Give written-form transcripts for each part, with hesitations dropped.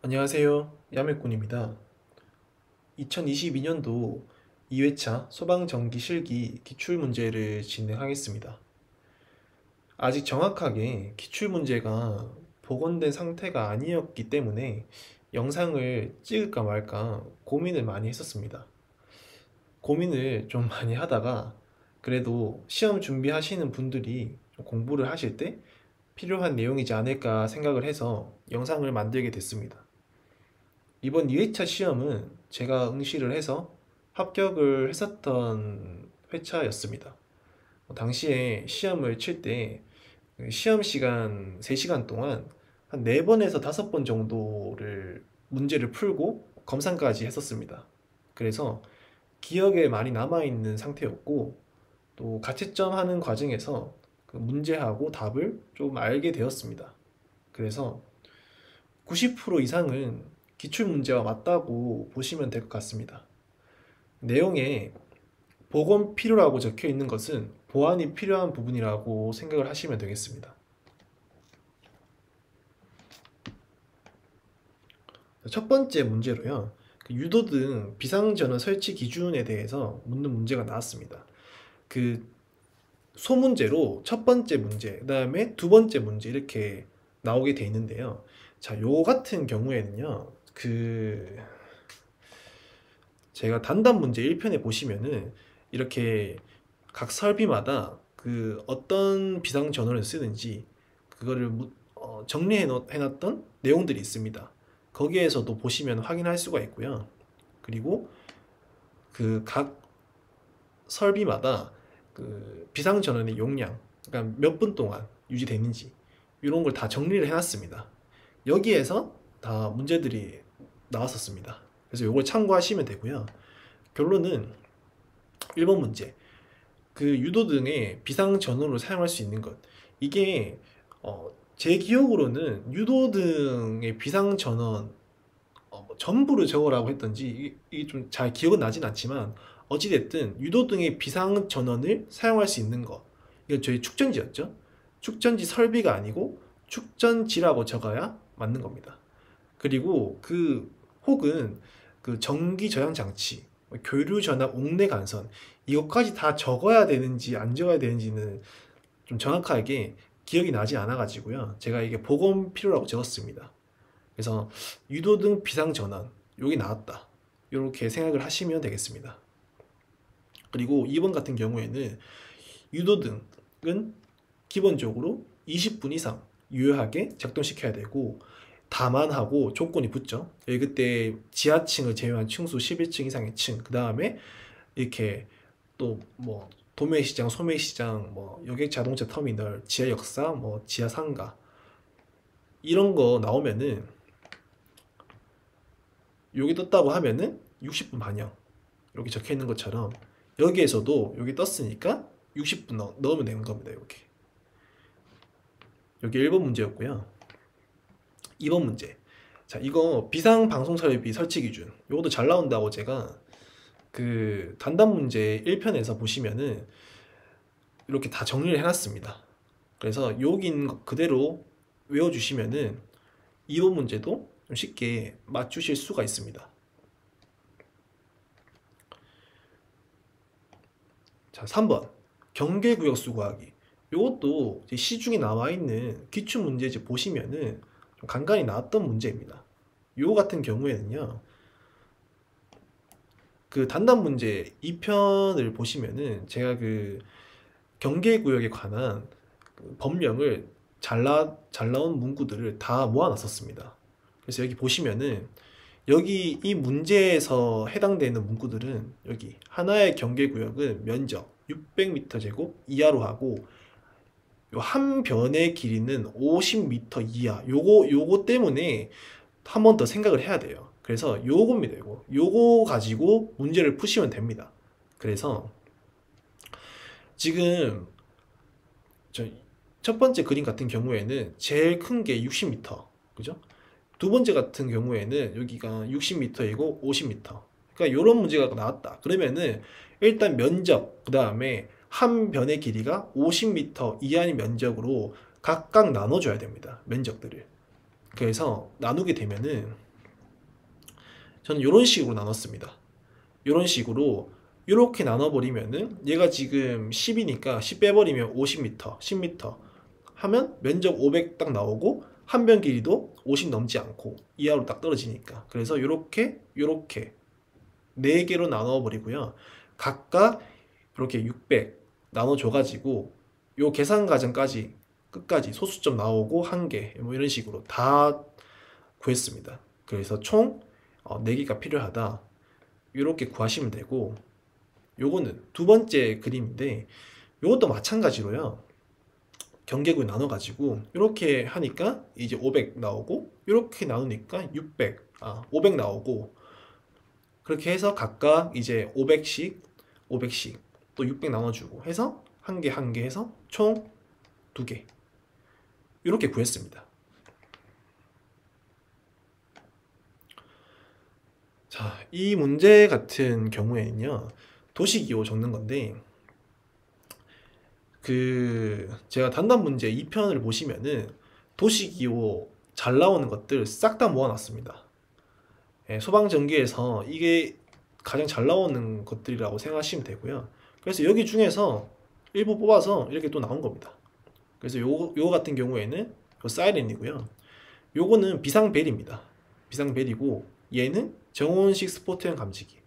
안녕하세요. 야매꾼입니다. 2022년도 2회차 소방정기 실기 기출문제를 진행하겠습니다. 아직 정확하게 기출문제가 복원된 상태가 아니었기 때문에 영상을 찍을까 말까 고민을 많이 했었습니다. 고민을 좀 많이 하다가 그래도 시험 준비하시는 분들이 좀 공부를 하실 때 필요한 내용이지 않을까 생각을 해서 영상을 만들게 됐습니다. 이번 2회차 시험은 제가 응시를 해서 합격을 했었던 회차였습니다. 당시에 시험을 칠 때 시험 시간 3시간 동안 한 4번에서 5번 정도를 문제를 풀고 검사까지 했었습니다. 그래서 기억에 많이 남아있는 상태였고 또 가채점 하는 과정에서 그 문제하고 답을 좀 알게 되었습니다. 그래서 90% 이상은 기출문제와 맞다고 보시면 될 것 같습니다. 내용에 복원 필요라고 적혀 있는 것은 보완이 필요한 부분이라고 생각을 하시면 되겠습니다. 첫 번째 문제로요. 유도등 비상전원 설치 기준에 대해서 묻는 문제가 나왔습니다. 그 소문제로 첫 번째 문제, 그 다음에 두 번째 문제 이렇게 나오게 돼 있는데요. 자, 요 같은 경우에는요. 제가 단답 문제 1편에 보시면은 이렇게 각 설비마다 그 어떤 비상 전원을 쓰는지 그거를 정리해 놨던 내용들이 있습니다. 거기에서도 보시면 확인할 수가 있고요. 그리고 그 각 설비마다 그 비상 전원의 용량, 그러니까 몇 분 동안 유지되는지 이런 걸 다 정리를 해놨습니다. 여기에서 다 문제들이 나왔었습니다. 그래서 이걸 참고하시면 되고요. 결론은 1번 문제. 그 유도등의 비상 전원으로 사용할 수 있는 것. 이게 제 기억으로는 유도등의 비상 전원 뭐 전부를 적으라고 했던지 이게 좀 잘 기억은 나진 않지만 어찌됐든 유도등의 비상 전원을 사용할 수 있는 것. 이건 저희 축전지였죠. 축전지 설비가 아니고 축전지라고 적어야 맞는 겁니다. 그리고 혹은 그 전기 저장 장치, 교류 전압 옥내 간선 이것까지 다 적어야 되는지 안 적어야 되는지는 좀 정확하게 기억이 나지 않아 가지고요. 제가 이게 복원 필요라고 적었습니다. 그래서 유도등 비상 전원 여기 나왔다. 이렇게 생각을 하시면 되겠습니다. 그리고 2번 같은 경우에는 유도등은 기본적으로 20분 이상 유효하게 작동시켜야 되고 다만하고 조건이 붙죠. 여기 그때 지하층을 제외한 층수 11층 이상의 층, 그 다음에 이렇게 또 뭐 도매시장, 소매시장, 뭐 여객 자동차 터미널, 지하 역사, 뭐 지하 상가 이런 거 나오면은 여기 떴다고 하면은 60분 반영 이렇게 적혀 있는 것처럼 여기에서도 여기 떴으니까 60분 넣으면 되는 겁니다. 이렇게 여기 1번 문제였고요. 2번 문제. 자, 이거 비상 방송 설비 설치 기준. 이것도 잘 나온다고 제가 그 단답 문제 1편에서 보시면은 이렇게 다 정리를 해놨습니다. 그래서 여기 있는 거 그대로 외워주시면은 2번 문제도 좀 쉽게 맞추실 수가 있습니다. 자, 3번 경계구역 수구하기. 이것도 시중에 나와 있는 기출문제집 보시면은 좀 간간히 나왔던 문제입니다. 요 같은 경우에는요. 그 단답 문제 2편을 보시면은 제가 그 경계구역에 관한 그 법령을 잘 나온 문구들을 다 모아놨었습니다. 그래서 여기 보시면은 여기 이 문제에서 해당되는 문구들은 여기 하나의 경계구역은 면적 600m 제곱 이하로 하고 요 한 변의 길이는 50m 이하. 요거 때문에 한 번 더 생각을 해야 돼요. 그래서 요겁니다. 요거 가지고 문제를 푸시면 됩니다. 그래서 지금 첫 번째 그림 같은 경우에는 제일 큰 게 60m, 그죠? 두 번째 같은 경우에는 여기가 60m이고 50m. 그러니까 이런 문제가 나왔다. 그러면은 일단 면적, 그 다음에 한 변의 길이가 50m 이하의 면적으로 각각 나눠줘야 됩니다. 면적들을. 그래서 나누게 되면은 저는 이런 식으로 나눴습니다. 이런 식으로 이렇게 나눠버리면은 얘가 지금 10이니까 10 빼버리면 50m, 10m 하면 면적 500 딱 나오고 한 변 길이도 50 넘지 않고 이하로 딱 떨어지니까. 그래서 이렇게 4개로 나눠버리고요. 각각 이렇게 600 나눠줘가지고 요 계산 과정까지 끝까지 소수점 나오고 1개 뭐 이런 식으로 다 구했습니다. 그래서 총 4개가 필요하다. 이렇게 구하시면 되고, 요거는 두 번째 그림인데 요것도 마찬가지로요. 경계구 나눠가지고 이렇게 하니까 이제 500 나오고, 이렇게 나누니까 500 나오고, 그렇게 해서 각각 이제 500씩 또 600 나눠주고 해서 한 개 해서 총 2개 이렇게 구했습니다. 자, 이 문제 같은 경우에는요, 도식이요 적는 건데, 제가 단답 문제 2편을 보시면은 도식이요 잘 나오는 것들 싹 다 모아놨습니다. 예, 소방전기에서 이게 가장 잘 나오는 것들이라고 생각하시면 되고요. 그래서 여기 중에서 일부 뽑아서 이렇게 또 나온 겁니다. 그래서 요거 같은 경우에는 요 사이렌이고요. 요거는 비상벨입니다. 비상벨이고, 얘는 정온식 스포트형 감지기.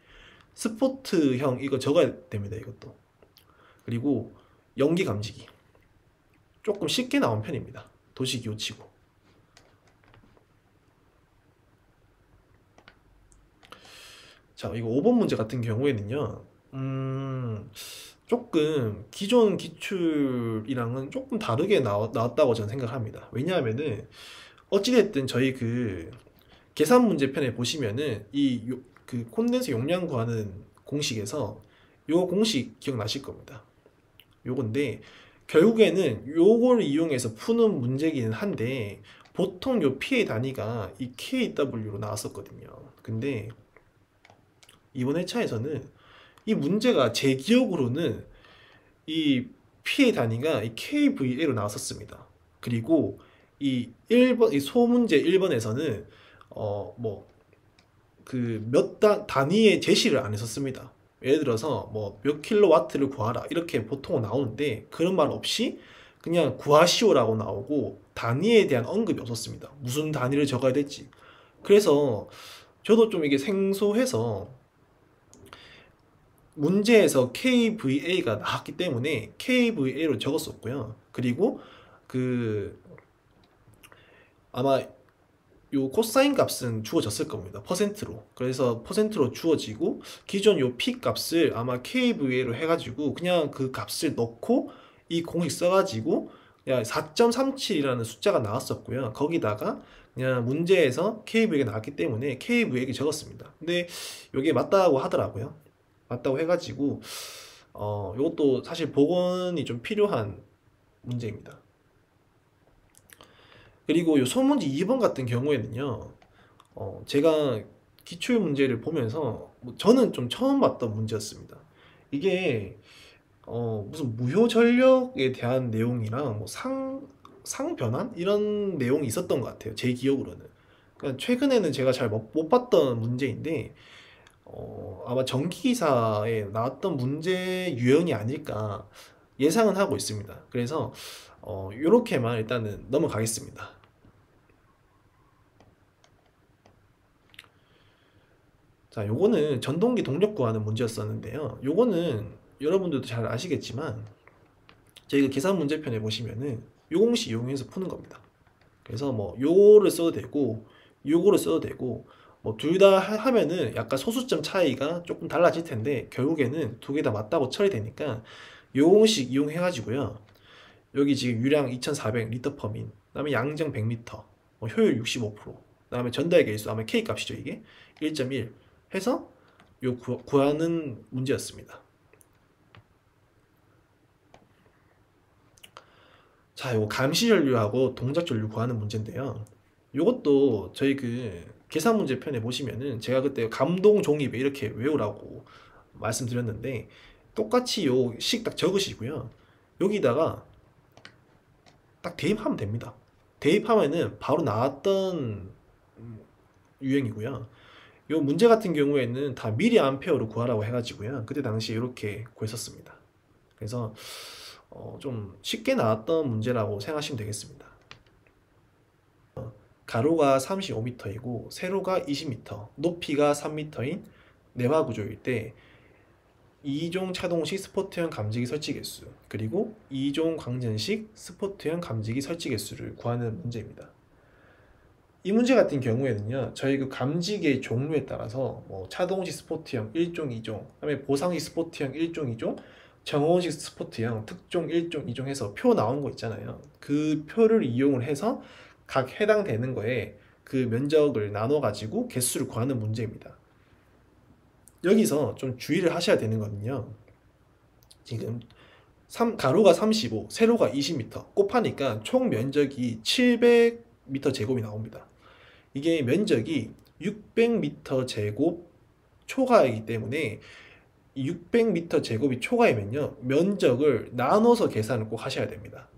스포트형 이거 적어야 됩니다. 이것도. 그리고 연기 감지기. 조금 쉽게 나온 편입니다. 도식이요 치고. 자, 이거 5번 문제 같은 경우에는요, 조금 기존 기출이랑은 조금 다르게 나왔다고 저는 생각합니다. 왜냐하면은 어찌됐든 저희 계산 문제편에 보시면은 콘덴서 용량 구하는 공식에서 요 공식 기억나실 겁니다. 요건데 결국에는 요걸 이용해서 푸는 문제기는 한데, 보통 요 P의 단위가 이 KW로 나왔었거든요. 근데 이번 회차에서는 이 문제가 제 기억으로는 이 P의 단위가 이 KVA로 나왔었습니다. 그리고 이 소문제 1번에서는 단위의 제시를 안 했었습니다. 예를 들어서 뭐 몇 킬로와트를 구하라 이렇게 보통 나오는데, 그런 말 없이 그냥 구하시오라고 나오고 단위에 대한 언급이 없었습니다. 무슨 단위를 적어야 될지. 그래서 저도 좀 이게 생소해서 문제에서 KVA가 나왔기 때문에 KVA로 적었었고요. 그리고 아마 요 코사인 값은 주어졌을 겁니다. 퍼센트로. 그래서 퍼센트로 주어지고, 기존 요 P 값을 아마 KVA로 해가지고 그냥 그 값을 넣고 이 공식 써가지고 4.37이라는 숫자가 나왔었고요. 거기다가 그냥 문제에서 KVA가 나왔기 때문에 KVA를 적었습니다. 근데 이게 맞다고 하더라고요. 맞다고 해가지고 이것도 사실 복원이 좀 필요한 문제입니다. 그리고 요 소문지 2번 같은 경우에는요, 제가 기출 문제를 보면서 저는 좀 처음 봤던 문제였습니다. 이게 무슨 무효 전력에 대한 내용이랑 뭐 상변환 이런 내용이 있었던 것 같아요. 제 기억으로는. 그러니까 최근에는 제가 잘 못 봤던 문제인데, 아마 전기기사에 나왔던 문제 유형이 아닐까 예상은 하고 있습니다. 그래서 요렇게만 일단은 넘어가겠습니다. 자, 요거는 전동기 동력 구하는 문제였었는데요. 요거는 여러분들도 잘 아시겠지만 저희가 계산 문제편에 보시면은 요 공식 이용해서 푸는 겁니다. 그래서 뭐 요거를 써도 되고 요거를 써도 되고, 뭐 둘 다 하면은 약간 소수점 차이가 조금 달라질 텐데 결국에는 두 개 다 맞다고 처리되니까 요 공식 이용해 가지고요. 여기 지금 유량 2400 리터 퍼민, 그다음에 양정 100m, 효율 65%, 그다음에 전달 계수 아마 K 값이죠. 이게 1.1 해서 요 구하는 문제였습니다. 자, 요 감시 전류하고 동작 전류 구하는 문제인데요. 요것도 저희 계산 문제 편에 보시면은 제가 그때 감동 종입에 이렇게 외우라고 말씀드렸는데, 똑같이 요 식 딱 적으시고요. 여기다가 딱 대입하면 됩니다. 대입하면은 바로 나왔던 유형이고요. 요 문제 같은 경우에는 다 미리 암페어로 구하라고 해가지고요. 그때 당시에 이렇게 구했었습니다. 그래서 좀 쉽게 나왔던 문제라고 생각하시면 되겠습니다. 가로가 35m이고 세로가 20m, 높이가 3m인 내화 구조일 때 2종 차동식 스포트형 감지기 설치 개수 그리고 2종 광전식 스포트형 감지기 설치 개수를 구하는 문제입니다. 이 문제 같은 경우에는요, 저희 그 감지기의 종류에 따라서 뭐 차동식 스포트형 1종, 2종, 그다음에 보상식 스포트형 1종, 2종, 정원식 스포트형 특종 1종, 2종 해서 표 나온 거 있잖아요. 그 표를 이용을 해서 각 해당되는 거에 그 면적을 나눠 가지고 개수를 구하는 문제입니다. 여기서 좀 주의를 하셔야 되는 거는요. 지금 가로가 35, 세로가 20m 곱하니까 총 면적이 700m 제곱이 나옵니다. 이게 면적이 600m 제곱 초과이기 때문에 600m 제곱이 초과이면요, 면적을 나눠서 계산을 꼭 하셔야 됩니다.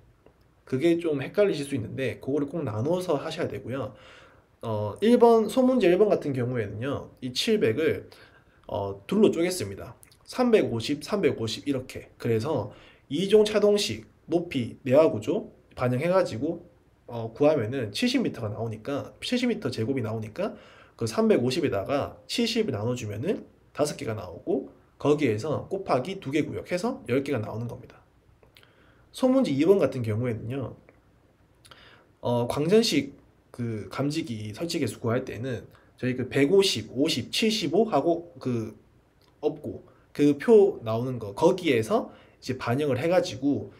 그게 좀 헷갈리실 수 있는데 그거를 꼭 나눠서 하셔야 되고요. 1번 소문제 1번 같은 경우에는요, 이 700을 둘로 쪼갰습니다. 350, 350 이렇게. 그래서 2종 차동식 높이 내화 구조 반영해가지고 구하면은 70m가 나오니까 70m 제곱이 나오니까 그 350에다가 70을 나눠주면은 5개가 나오고 거기에서 곱하기 2개 구역해서 10개가 나오는 겁니다. 소문지 2번 같은 경우에는요, 광전식 그 감지기 설치 개수 구할 때는 저희 그 150, 50, 75 하고 그 없고 그 표 나오는 거 거기에서 이제 반영을 해가지고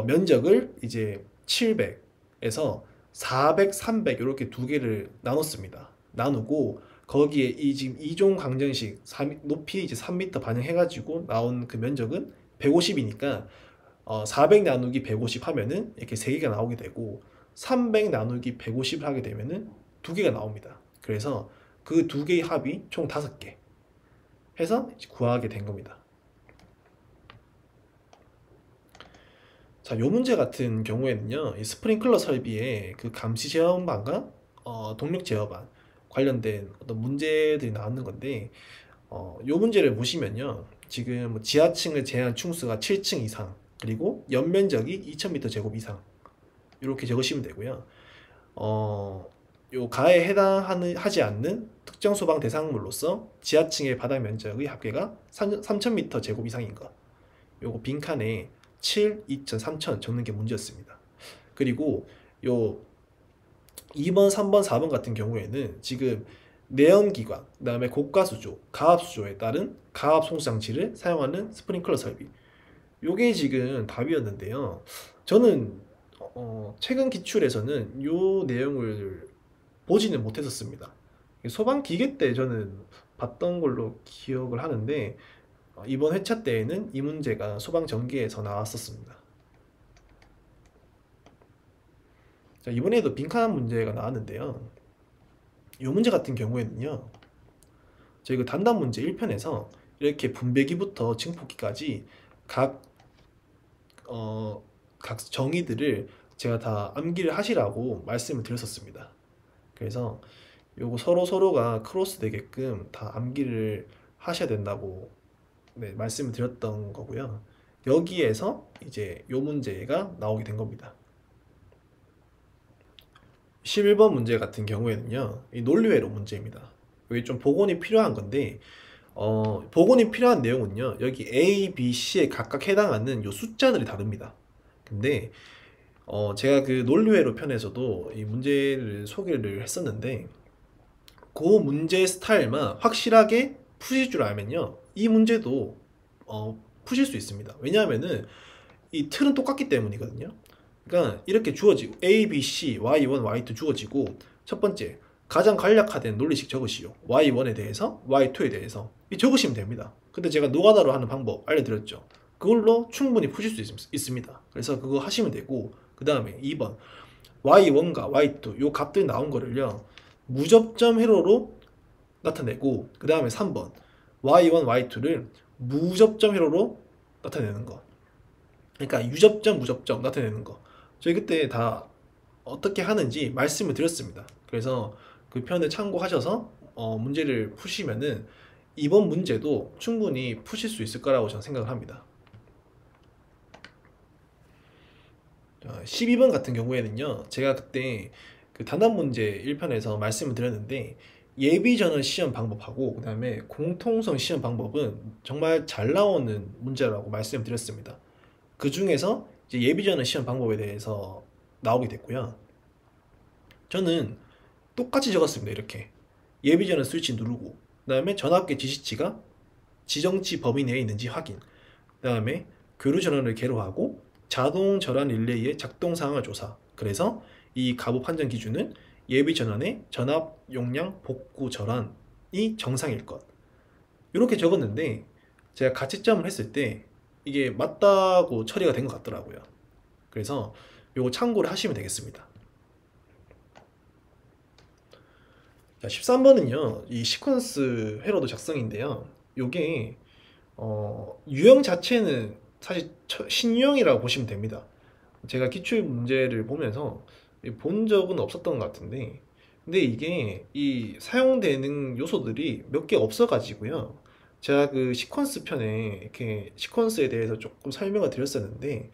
면적을 이제 700에서 400, 300 이렇게 두 개를 나눴습니다. 나누고 거기에 이 지금 2종 강정식 높이 이제 3m 반영해가지고 나온 그 면적은 150이니까 400 나누기 150 하면은 이렇게 3개가 나오게 되고 300 나누기 150을 하게 되면은 2개가 나옵니다. 그래서 그 두 개의 합이 총 5개 해서 구하게 된 겁니다. 자, 요 문제 같은 경우에는요, 이 스프링클러 설비의 그 감시 제어반과 동력 제어반 관련된 어떤 문제들이 나왔는 건데, 요 문제를 보시면요, 지금 뭐 지하층을 제한 층수가 7층 이상, 그리고 연면적이 2000m 제곱 이상 이렇게 적으시면 되고요. 요 가에 해당하지 않는 특정 소방 대상물로서 지하층의 바닥 면적의 합계가 3000m 제곱 이상인 것, 요거 빈칸에 7, 2000, 3000 적는 게 문제였습니다. 그리고 요 2번, 3번, 4번 같은 경우에는 지금 내연기관, 그 다음에 고가수조, 가압수조에 따른 가압 송수장치를 사용하는 스프링클러 설비, 요게 지금 답이었는데요. 저는 최근 기출에서는 요 내용을 보지는 못했었습니다. 소방 기계 때 저는 봤던 걸로 기억을 하는데 이번 회차 때에는 이 문제가 소방 전기에서 나왔었습니다. 자, 이번에도 빈칸 문제가 나왔는데요. 이 문제 같은 경우에는요, 저희 그 단답 문제 1편에서 이렇게 분배기부터 증폭기까지 각 정의들을 제가 다 암기를 하시라고 말씀을 드렸었습니다. 그래서 요거 서로가 크로스 되게끔 다 암기를 하셔야 된다고 말씀을 드렸던 거고요. 여기에서 이제 요 문제가 나오게 된 겁니다. 11번 문제 같은 경우에는요, 이 논리회로 문제입니다. 여기 좀 복원이 필요한 건데, 복원이 필요한 내용은요, 여기 A, B, C에 각각 해당하는 요 숫자들이 다릅니다. 근데 제가 그 논리회로 편에서도 이 문제를 소개를 했었는데, 그 문제 스타일만 확실하게 푸실 줄 알면요, 이 문제도 푸실 수 있습니다. 왜냐하면은 이 틀은 똑같기 때문이거든요. 그러니까 이렇게 주어지고 A, B, C, Y1, Y2 주어지고, 첫 번째 가장 간략화된 논리식 적으시오. Y1에 대해서, Y2에 대해서 적으시면 됩니다. 근데 제가 노가다로 하는 방법 알려드렸죠. 그걸로 충분히 푸실 수 있습니다. 그래서 그거 하시면 되고, 그 다음에 2번 Y1과 Y2 요 값들 나온 거를요, 무접점 회로로 나타내고, 그 다음에 3번 Y1, Y2를 무접점 회로로 나타내는 거. 그러니까 유접점, 무접점 나타내는 거. 저희 그때 다 어떻게 하는지 말씀을 드렸습니다. 그래서 그 편을 참고하셔서 문제를 푸시면은 이번 문제도 충분히 푸실 수 있을 거라고 저는 생각을 합니다. 12번 같은 경우에는요, 제가 그때 그 단답 문제 1편에서 말씀을 드렸는데, 예비전원 시험 방법하고 그 다음에 공통성 시험 방법은 정말 잘 나오는 문제라고 말씀드렸습니다. 그 중에서 이제 예비전원 시험 방법에 대해서 나오게 됐고요. 저는 똑같이 적었습니다. 이렇게 예비전원 스위치 누르고, 그 다음에 전압계 지시치가 지정치 범위 내에 있는지 확인, 그 다음에 교류 전원을 개로하고 자동 절환 릴레이의 작동 상황을 조사. 그래서 이 가부 판정 기준은 예비 전원의 전압 용량 복구 절환이 정상일 것. 이렇게 적었는데 제가 가채점을 했을 때 이게 맞다고 처리가 된 것 같더라고요. 그래서 요거 참고를 하시면 되겠습니다. 자, 13번은요, 이 시퀀스 회로도 작성인데요. 요게 유형 자체는 사실 신유형이라고 보시면 됩니다. 제가 기출 문제를 보면서 본 적은 없었던 것 같은데, 근데 이게 이 사용되는 요소들이 몇 개 없어 가지고요, 제가 그 시퀀스 편에 이렇게 시퀀스에 대해서 조금 설명을 드렸었는데,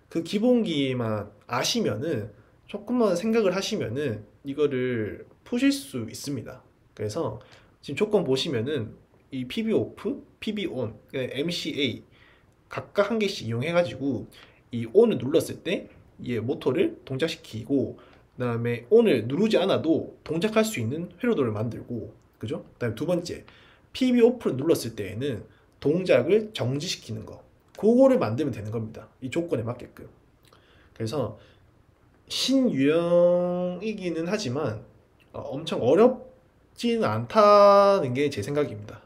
그 기본기만 아시면은, 조금만 생각을 하시면은 이거를 푸실 수 있습니다. 그래서 지금 조건 보시면은 이 PB 오프, PB 온, MCA 각각 한 개씩 이용해 가지고 이 ON을 눌렀을 때 이 모터를 동작시키고, 그 다음에 ON을 누르지 않아도 동작할 수 있는 회로도를 만들고, 그죠? 그 다음에 두 번째, PB 오프를 눌렀을 때에는 동작을 정지시키는 거, 그거를 만들면 되는 겁니다. 이 조건에 맞게끔. 그래서 신유형이기는 하지만 엄청 어렵지는 않다는 게 제 생각입니다.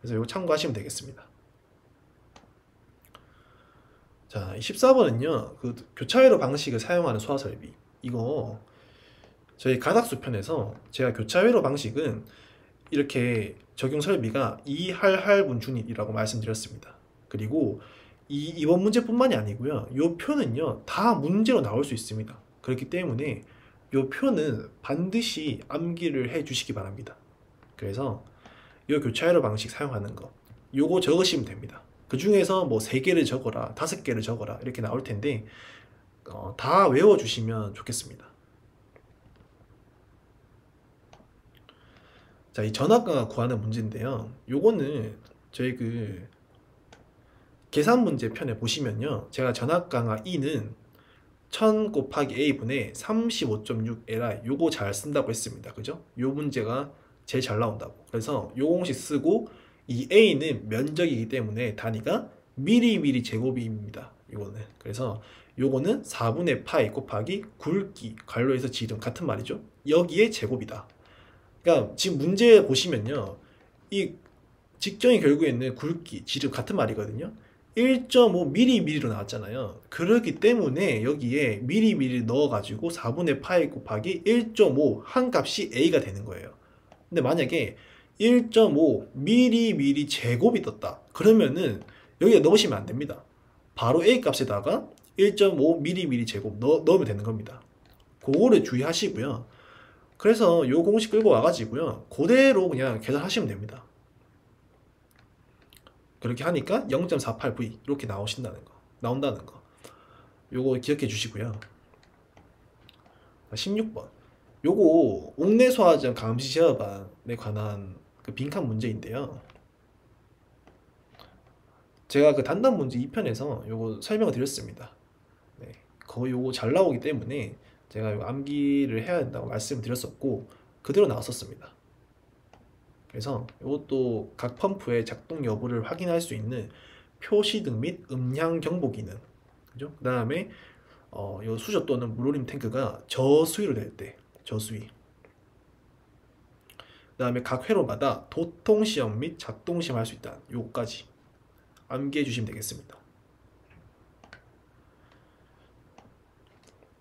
그래서 이거 참고하시면 되겠습니다. 자, 14번은요, 그 교차회로 방식을 사용하는 소화 설비. 이거 저희 가닥수 편에서 제가 교차회로 방식은 이렇게 적용 설비가 이할할분 준이라고 말씀드렸습니다. 그리고 이번 문제뿐만이 아니고요, 이 표는요 다 문제로 나올 수 있습니다. 그렇기 때문에 이 표는 반드시 암기를 해 주시기 바랍니다. 그래서 이 교차회로 방식 사용하는 거, 요거 적으시면 됩니다. 그 중에서 뭐 3개를 적어라, 5개를 적어라 이렇게 나올 텐데 다 외워주시면 좋겠습니다. 자, 이 전압강하 구하는 문제인데요, 요거는 저희 그 계산 문제 편에 보시면요, 제가 전압강하 E는 1000 곱하기 A분의 35.6Li 요거 잘 쓴다고 했습니다. 그죠? 요 문제가 제일 잘 나온다고. 그래서 요 공식 쓰고, 이 A는 면적이기 때문에 단위가 미리미리 제곱입니다. 이거는. 그래서 요거는 4분의 파이 곱하기 굵기 괄호에서 지름 같은 말이죠. 여기에 제곱이다. 그러니까 지금 문제 보시면요, 이 직정이 결국에는 굵기, 지름 같은 말이거든요. 1.5mm로 나왔잖아요. 그렇기 때문에 여기에 미리미리 넣어가지고 4분의 파이 곱하기 1.5 한 값이 A가 되는 거예요. 근데 만약에 1.5mm 제곱이 떴다, 그러면은 여기에 넣으시면 안 됩니다. 바로 A 값에다가 1.5mm 제곱 넣으면 되는 겁니다. 그거를 주의하시고요. 그래서 요 공식 끌고 와가지고요, 그대로 그냥 계산하시면 됩니다. 그렇게 하니까 0.48V 이렇게 나온다는 거 요거 기억해 주시고요. 16번, 요거 옥내소화전 감시 제어반에 관한 그 빈칸 문제인데요, 제가 그 단답 문제 2편에서 요거 설명을 드렸습니다. 네, 거의 요거 잘 나오기 때문에 제가 요거 암기를 해야 된다고 말씀드렸었고 그대로 나왔었습니다. 그래서 이것도 각 펌프의 작동 여부를 확인할 수 있는 표시등 및 음량 경보 기능, 그죠? 그 다음에 이 수저 또는 물올림 탱크가 저수위로 될 때 저수위, 그 다음에 각 회로마다 도통 시험 및 작동 시험 할 수 있다. 요거까지 암기해 주시면 되겠습니다.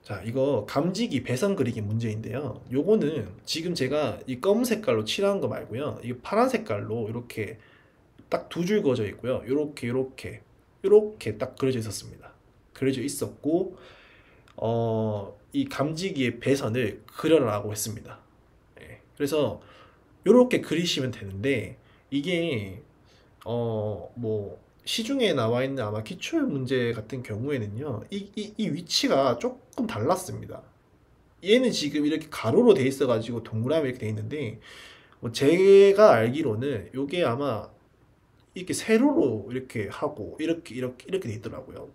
자, 이거 감지기 배선 그리기 문제인데요, 요거는 지금 제가 이 검은 색깔로 칠한 거 말고요, 이 파란 색깔로 이렇게 딱 두 줄 그어져 있고요, 요렇게 딱 그려져 있었습니다. 그려져 있었고 이 감지기의 배선을 그려라고 했습니다. 예, 그래서 요렇게 그리시면 되는데 이게 뭐 시중에 나와 있는 아마 기출 문제 같은 경우에는요 이 위치가 조금 달랐습니다. 얘는 지금 이렇게 가로로 돼 있어 가지고 동그라미 이렇게 돼 있는데 뭐 제가 알기로는 요게 아마 이렇게 세로로 이렇게 하고 이렇게 돼 있더라고요.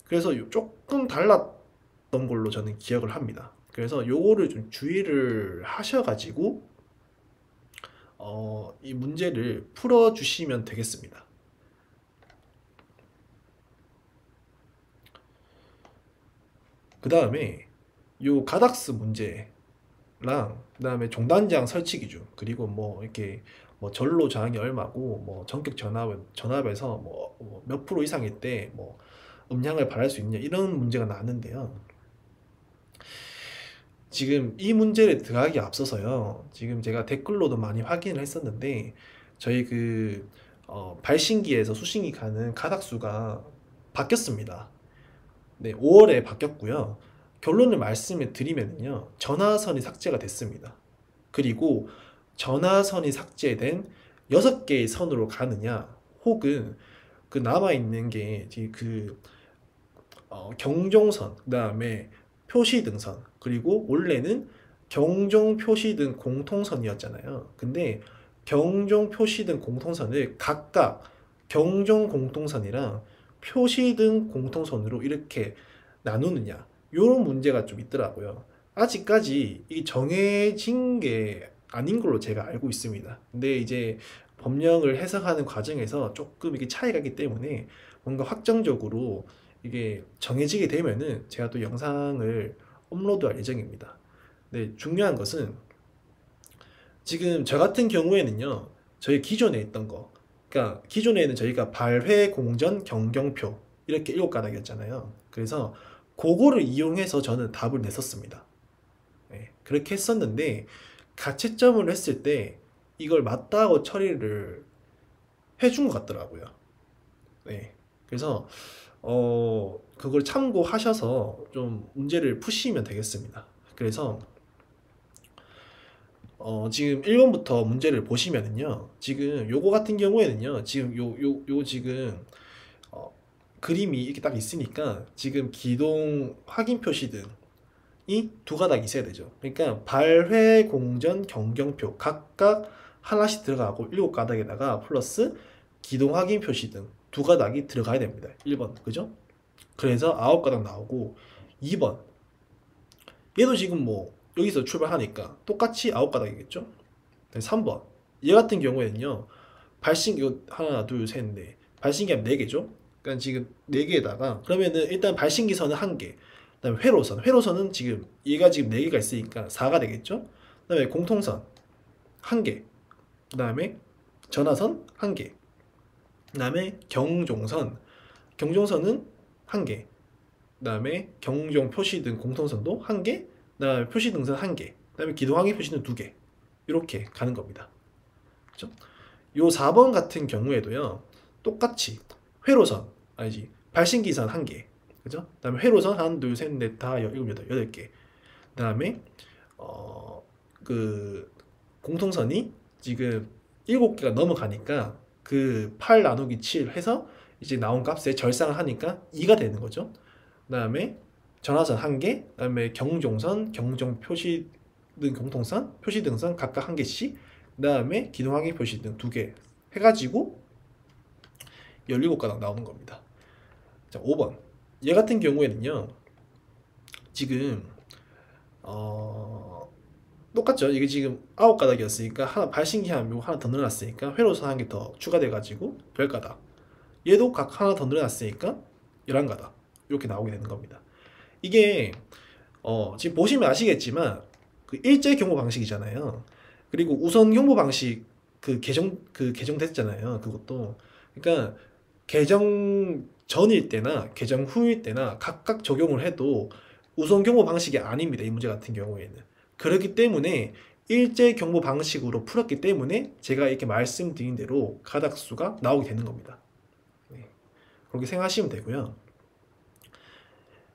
그래서 조금 달랐던 걸로 저는 기억을 합니다. 그래서 요거를 좀 주의를 하셔가지고 이 문제를 풀어주시면 되겠습니다. 그 다음에 요 가닥스 문제랑 그 다음에 종단장 설치 기준 그리고 뭐 이렇게 뭐 전로 저항이 얼마고 뭐 전격 전압에서 뭐 몇 프로 이상일 때 뭐 음량을 발할 수 있냐 이런 문제가 나왔는데요. 지금 이 문제를 들어가기 앞서서요. 지금 제가 댓글로도 많이 확인을 했었는데 저희 발신기에서 수신기 가는 가닥수가 바뀌었습니다. 네, 5월에 바뀌었고요. 결론을 말씀을 드리면요. 전화선이 삭제가 됐습니다. 그리고 전화선이 삭제된 6개의 선으로 가느냐 혹은 그 남아있는 게 경종선, 그 다음에 표시등선, 그리고 원래는 경종 표시등 공통선이었잖아요. 근데 경종 표시등 공통선을 각각 경종 공통선이랑 표시등 공통선으로 이렇게 나누느냐 이런 문제가 좀 있더라고요. 아직까지 이 정해진 게 아닌 걸로 제가 알고 있습니다. 근데 이제 법령을 해석하는 과정에서 조금 이게 차이가 있기 때문에 뭔가 확정적으로 이게 정해지게 되면은 제가 또 영상을 업로드할 예정입니다. 네, 중요한 것은 지금 저 같은 경우에는요, 저희 기존에 있던 거, 그러니까 기존에는 저희가 발회, 공전, 경경표 이렇게 7가닥이었잖아요. 그래서 그거를 이용해서 저는 답을 냈었습니다. 네, 그렇게 했었는데 가채점을 했을 때 이걸 맞다고 처리를 해준 것 같더라고요. 네, 그래서 그걸 참고하셔서 좀 문제를 푸시면 되겠습니다. 그래서 지금 1번부터 문제를 보시면은요. 지금 요거 같은 경우에는요. 지금 지금 그림이 이렇게 딱 있으니까 지금 기동 확인 표시등이 두 가닥 있어야 되죠. 그러니까 발회, 공전, 경경표 각각 하나씩 들어가고 7가닥에다가 플러스 기동 확인 표시등 두 가닥이 들어가야 됩니다. 1번 그죠? 그래서 9가닥 나오고 2번 얘도 지금 뭐 여기서 출발하니까 똑같이 9가닥이겠죠? 3번 얘 같은 경우에는요 발신기 하나 둘셋넷 발신기하면 4개죠? 그러니까 지금 4개에다가 그러면은 일단 발신기선은 1개 그 다음에 회로선은 지금 얘가 지금 4개가 있으니까 4가 되겠죠? 그 다음에 공통선 1개 그 다음에 전화선 1개 그 다음에 경종선은 1개 그 다음에 경종 표시등 공통선도 1개 그 다음에 표시등선 1개 그 다음에 기동항해 표시등 2개 이렇게 가는 겁니다. 그렇죠? 요 4번 같은 경우에도요 똑같이 회로선 아니지 발신기선 1개 그죠? 그 다음에 회로선 1, 2, 3, 4, 5, 6, 8, 8개 그 다음에 그 공통선이 지금 7개가 넘어가니까 그 8 나누기 7 해서 이제 나온 값에 절상을 하니까 2가 되는 거죠. 그 다음에 전화선 1개, 그 다음에 경종선, 경종 표시등 공통선, 표시등선 각각 1개씩, 그 다음에 기동항해 표시등 2개 해가지고 17가닥 나오는 겁니다. 자, 5번. 얘 같은 경우에는요, 지금, 똑같죠. 이게 지금 9가닥이었으니까 하나 발신기 하나 더 늘어났으니까 회로선 1개 더 추가돼가지고 10가닥. 얘도 각 하나 더 늘어났으니까 11가닥. 이렇게 나오게 되는 겁니다. 이게 지금 보시면 아시겠지만 그 일제 경보 방식이잖아요. 그리고 우선 경보 방식 개정됐잖아요. 그것도 그러니까 개정 전일 때나 개정 후일 때나 각각 적용을 해도 우선 경보 방식이 아닙니다. 이 문제 같은 경우에는 그렇기 때문에 일제 경보 방식으로 풀었기 때문에 제가 이렇게 말씀드린 대로 가닥수가 나오게 되는 겁니다. 네. 그렇게 생각하시면 되고요.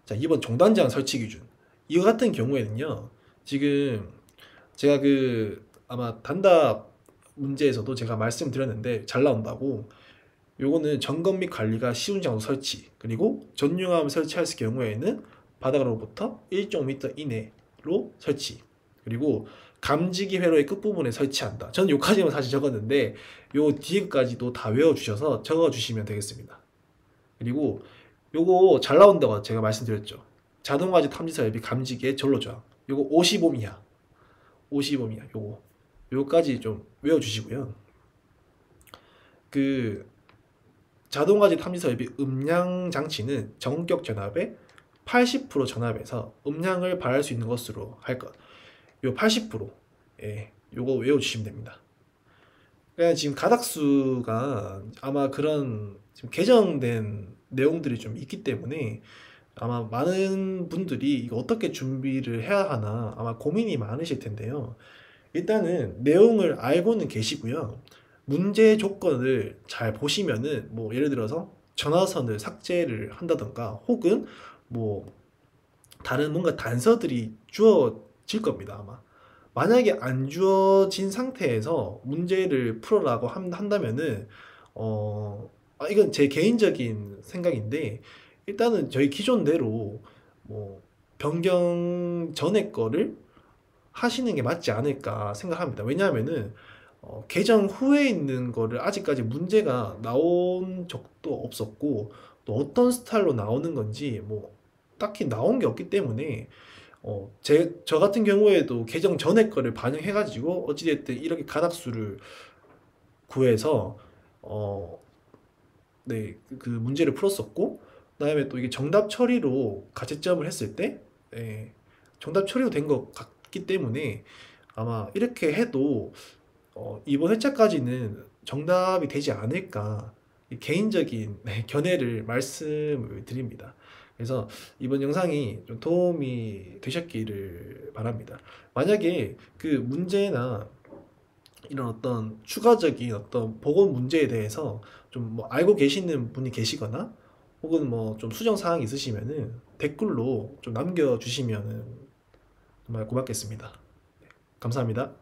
자, 2번 종단제한 설치 기준. 이거 같은 경우에는요. 지금 제가 아마 단답 문제에서도 제가 말씀드렸는데 잘 나온다고. 요거는 점검 및 관리가 쉬운 장소 설치, 그리고 전용암 설치했을 경우에는 바닥으로부터 1.5m 이내로 설치, 그리고 감지기 회로의 끝부분에 설치한다. 저는 요까지만 사실 적었는데 요 뒤에까지도 다 외워주셔서 적어주시면 되겠습니다. 그리고 요거 잘 나온다고 제가 말씀드렸죠. 자동화재 탐지사 앱이 감지기의 전로조항, 요거 55 이하, 55 이하 요거까지 좀 외워주시고요. 그 자동화재 탐지사 앱이 음량 장치는 전격 전압의 80% 전압에서 음량을 발할 수 있는 것으로 할 것. 요 80%, 예, 요거 외워주시면 됩니다. 그냥 지금 가닥수가 아마 그런 지금 개정된 내용들이 좀 있기 때문에 아마 많은 분들이 이거 어떻게 준비를 해야 하나 아마 고민이 많으실 텐데요. 일단은 내용을 알고는 계시고요. 문제 조건을 잘 보시면은 뭐 예를 들어서 전화선을 삭제를 한다던가 혹은 뭐 다른 뭔가 단서들이 주어질 겁니다, 아마. 만약에 안 주어진 상태에서 문제를 풀어라고 한다면은 이건 제 개인적인 생각인데 일단은 저희 기존대로 뭐 변경 전에 거를 하시는 게 맞지 않을까 생각합니다. 왜냐하면은 개정 후에 있는 거를 아직까지 문제가 나온 적도 없었고 또 어떤 스타일로 나오는 건지 뭐 딱히 나온 게 없기 때문에 저 같은 경우에도 개정 전에 거를 반영해가지고 어찌됐든 이렇게 가닥수를 구해서 네, 그 문제를 풀었었고 그다음에 또 이게 정답 처리로 가채점을 했을 때 예, 정답 처리로 된 것 같기 때문에 아마 이렇게 해도 이번 회차까지는 정답이 되지 않을까 개인적인 견해를 말씀을 드립니다. 그래서 이번 영상이 좀 도움이 되셨기를 바랍니다. 만약에 그 문제나 이런 어떤 추가적인 어떤 보건 문제에 대해서 좀 뭐 알고 계시는 분이 계시거나 혹은 뭐 좀 수정 사항이 있으시면은 댓글로 좀 남겨주시면은 정말 고맙겠습니다. 감사합니다.